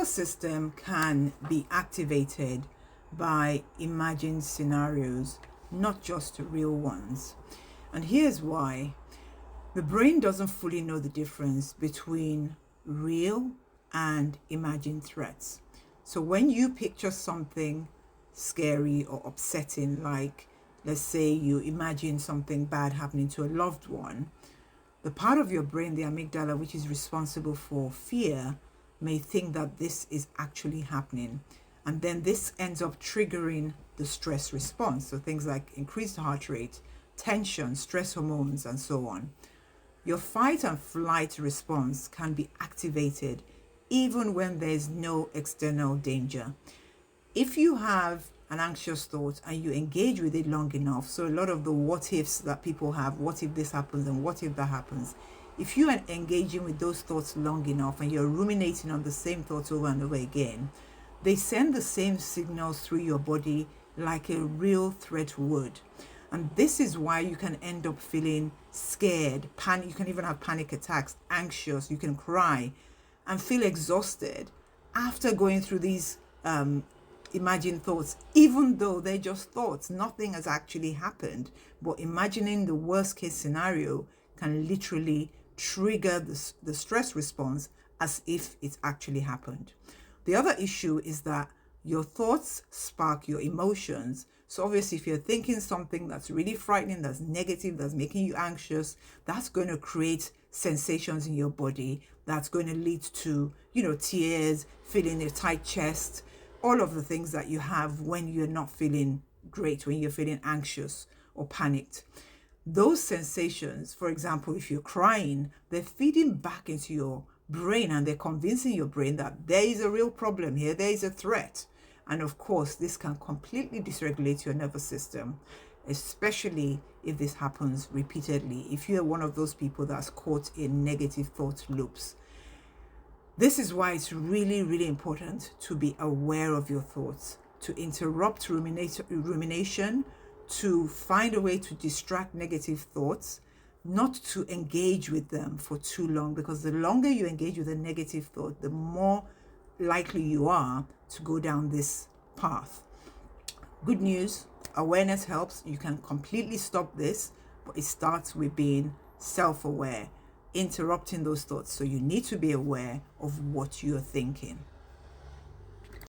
nervous system can be activated by imagined scenarios, not just real ones. And here's why. The brain doesn't fully know the difference between real and imagined threats. So when you picture something scary or upsetting, like let's say you imagine something bad happening to a loved one, the part of your brain, the amygdala, which is responsible for fear, may think that this is actually happening. And then this ends up triggering the stress response. So things like increased heart rate, tension, stress hormones, and so on. Your fight and flight response can be activated even when there's no external danger. If you have an anxious thought and you engage with it long enough, so a lot of the what ifs that people have, what if this happens and what if that happens, if you are engaging with those thoughts long enough and you're ruminating on the same thoughts over and over again, they send the same signals through your body like a real threat would. And this is why you can end up feeling scared, panic. You can even have panic attacks, anxious, you can cry and feel exhausted after going through these imagined thoughts, even though they're just thoughts. Nothing has actually happened. But imagining the worst case scenario can literally trigger the stress response as if it's actually happened. The other issue is that your thoughts spark your emotions. So obviously, if you're thinking something that's really frightening, that's negative, that's making you anxious, that's going to create sensations in your body. That's going to lead to, tears, feeling a tight chest, all of the things that you have when you're not feeling great, when you're feeling anxious or panicked. Those sensations, for example, if you're crying, they're feeding back into your brain and they're convincing your brain that there is a real problem here, there is a threat. And of course, this can completely dysregulate your nervous system, especially if this happens repeatedly. If you're one of those people that's caught in negative thought loops. This is why it's really, really important to be aware of your thoughts, to interrupt rumination, to find a way to distract negative thoughts, not to engage with them for too long, because the longer you engage with a negative thought, the more likely you are to go down this path. Good news, awareness helps. You can completely stop this, but it starts with being self-aware, interrupting those thoughts. So you need to be aware of what you're thinking.